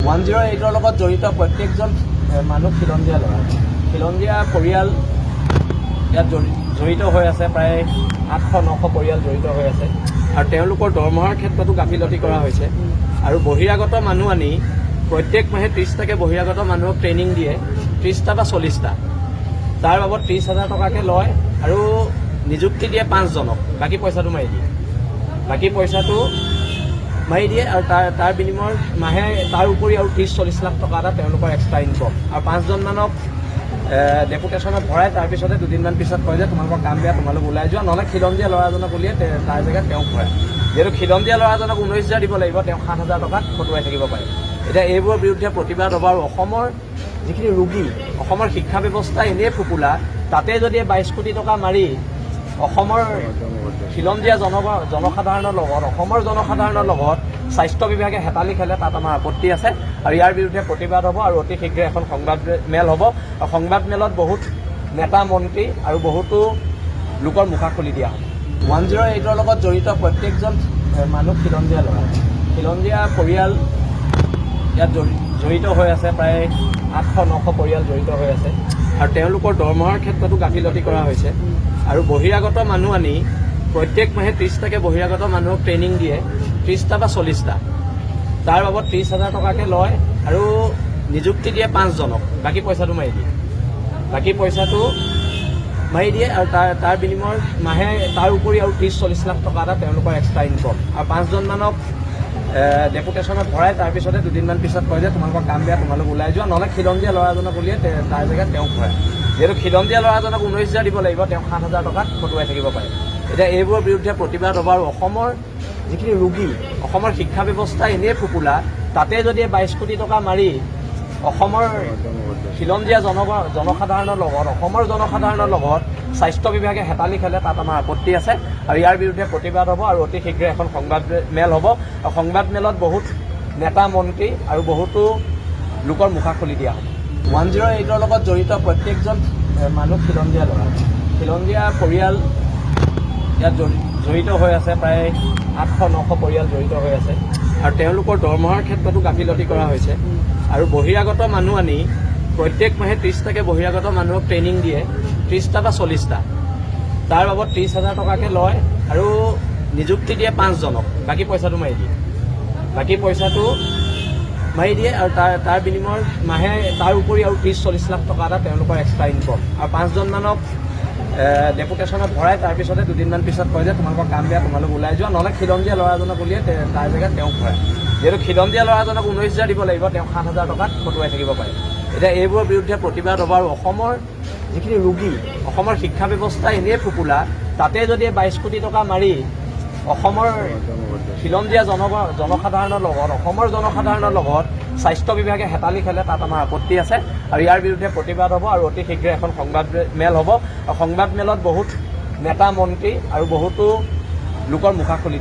108ৰ লগত জড়িত প্ৰত্যেকজন মানুহ খিলঞ্জীয়া ল'ৰা খিলঞ্জীয়া পৰিয়াল ইয়াত জড়িত হৈ আছে। প্ৰায় 800-900 পৰিয়াল জড়িত হৈ আছে আৰু তেওঁলোকৰ দৰমহাৰ ক্ষেত্ৰতো গাফিলতি কৰা হৈছে আৰু বহিৰাগত মানুহ আনি প্ৰত্যেক মাহে 30টাকৈ বহিৰাগত মানুহক ট্ৰেইনিং দিয়ে, 30টা বা 40টা। তাৰ বাবদ 30,000 টকাকৈ লয় আৰু নিযুক্তি দিয়ে 5জনক, বাকী পইচাটো মাৰি দিয়ে। আৰু তাৰ বিনিময়ত মাহে তাৰ উপৰি আৰু 30-40 লাখ টকা এটা তেওঁলোকৰ এক্সট্ৰা ইনকম। আৰু 5জন মানক ডেপুটেশ্যনত ভৰাই তাৰপিছতে দুদিনমান পিছত কয় যে তোমালোকৰ কাম বেয়া, তোমালোক ওলাই যোৱা, নহ'লে খিলঞ্জীয়া ল'ৰাজনক উলিয়াই তাৰ জেগাত তেওঁক ভৰাই। যিহেতু খিলঞ্জীয়া ল'ৰাজনক 19,000 দিব লাগিব, তেওঁ 7,000 টকাত খটুৱাই থাকিব পাৰে। এতিয়া এইবোৰৰ বিৰুদ্ধে প্ৰতিবাদ হ'ব আৰু অসমৰ যিখিনি ৰোগী, অসমৰ শিক্ষা ব্যৱস্থা এনেই ফোপোলা, তাতে যদি 22 কোটি টকা মাৰি অসমৰ খিলঞ্জীয়া জনসাধাৰণৰ লগত, অসমৰ জনসাধাৰণৰ লগত স্বাস্থ্য বিভাগে হেতালি খেলে, তাত আমাৰ আপত্তি আছে আৰু ইয়াৰ বিৰুদ্ধে প্ৰতিবাদ হ'ব আৰু অতি শীঘ্ৰে এখন সংবাদমেল হ'ব। আৰু সংবাদমেলত বহুত নেতা মন্ত্ৰী আৰু বহুতো লোকৰ মুখা খুলি দিয়া হ'ব। 108ৰ লগত জড়িত প্ৰত্যেকজন মানুহ খিলঞ্জীয়া ল'ৰা খিলঞ্জীয়া পৰিয়াল ইয়াত জড়িত হৈ আছে। প্ৰায় 800-900 পৰিয়াল জড়িত হৈ আছে আৰু তেওঁলোকৰ দৰমহাৰ ক্ষেত্ৰতো গাফিলতি কৰা হৈছে আৰু বহিৰাগত মানুহ আনি প্ৰত্যেক মাহে 30টাকৈ বহিৰাগত মানুহক ট্ৰেইনিং দিয়ে, 30টা বা 40টা। তাৰ বাবদ 30,000 টকাকৈ লয় আৰু নিযুক্তি দিয়ে 5জনক, বাকী পইচাটো মাৰি দিয়ে। আৰু তাৰ বিনিময়ত মাহে তাৰ উপৰি আৰু 30-40 লাখ টকা এটা তেওঁলোকৰ এক্সট্ৰা ইনকম। আৰু 5জন মানক ডেপুটেশ্যনত ভৰাই তাৰপিছতে দুদিনমান পিছত কয় যে তোমালোকৰ কাম বেয়া, তোমালোক ওলাই যোৱা, নহ'লে খিলঞ্জীয়া ল'ৰাজনক উলিয়াই তাৰ জেগাত তেওঁক ভৰাই। যিহেতু খিলঞ্জীয়া ল'ৰাজনক 19,000 দিব লাগিব, তেওঁ 7,000 টকাত খটুৱাই থাকিব পাৰে। এতিয়া এইবোৰৰ বিৰুদ্ধে প্ৰতিবাদ হ'ব আৰু অসমৰ যিখিনি ৰোগী, অসমৰ শিক্ষা ব্যৱস্থা এনেই ফোপোলা, তাতে যদি 22 কোটি টকা মাৰি অসমৰ খিলঞ্জীয়া জনসাধাৰণৰ লগত, অসমৰ জনসাধাৰণৰ লগত স্বাস্থ্য বিভাগে হেতালি খেলে, তাত আমাৰ আপত্তি আছে আৰু ইয়াৰ বিৰুদ্ধে প্ৰতিবাদ হ'ব আৰু অতি শীঘ্ৰে এখন সংবাদমেল হ'ব। আৰু সংবাদমেলত বহুত নেতা মন্ত্ৰী আৰু বহুতো লোকৰ মুখা খুলি দিয়া হ'ব। 108ৰ লগত জড়িত প্ৰত্যেকজন মানুহ খিলঞ্জীয়া ল'ৰা খিলঞ্জীয়া পৰিয়াল ইয়াত জড়িত হৈ আছে। প্ৰায় 800-900 পৰিয়াল জড়িত হৈ আছে আৰু তেওঁলোকৰ দৰমহাৰ ক্ষেত্ৰতো গাফিলতি কৰা হৈছে আৰু বহিৰাগত মানুহ আনি প্ৰত্যেক মাহে 30টাকৈ বহিৰাগত মানুহক ট্ৰেইনিং দিয়ে, 30টা বা 40টা। তাৰ বাবদ 30,000 টকাকৈ লয় আৰু নিযুক্তি দিয়ে 5জনক, বাকী পইচাটো মাৰি দিয়ে। আৰু তাৰ বিনিময়ত মাহে তাৰ উপৰি আৰু 30-40 লাখ টকা এটা তেওঁলোকৰ এক্সট্ৰা ইনকম। আৰু 5জন মানক ডেপুটেশ্যনত ভৰাই তাৰপিছতে দুদিনমান পিছত কয় যে তোমালোকৰ কাম বেয়া, তোমালোক ওলাই যোৱা, নহ'লে খিলঞ্জীয়া ল'ৰাজনক উলিয়াই তাৰ জেগাত তেওঁক ভৰাই। যিহেতু খিলঞ্জীয়া ল'ৰাজনক 19,000 দিব লাগিব, তেওঁ 7,000 টকাত খটুৱাই থাকিব পাৰে। এতিয়া এইবোৰৰ বিৰুদ্ধে প্ৰতিবাদ হ'ব আৰু অসমৰ যিখিনি ৰোগী, অসমৰ শিক্ষা ব্যৱস্থা এনেই ফোপোলা, তাতে যদি 22 কোটি টকা মাৰি অসমৰ খিলঞ্জীয়া জনসাধাৰণৰ লগত, অসমৰ জনসাধাৰণৰ লগত স্বাস্থ্য বিভাগে হেতালি খেলে, তাত আমাৰ আপত্তি আছে আৰু ইয়াৰ বিৰুদ্ধে প্ৰতিবাদ হ'ব আৰু অতি শীঘ্ৰে এখন সংবাদমেল হ'ব। আৰু সংবাদমেলত বহুত নেতা মন্ত্ৰী আৰু বহুতো লোকৰ মুখা খুলি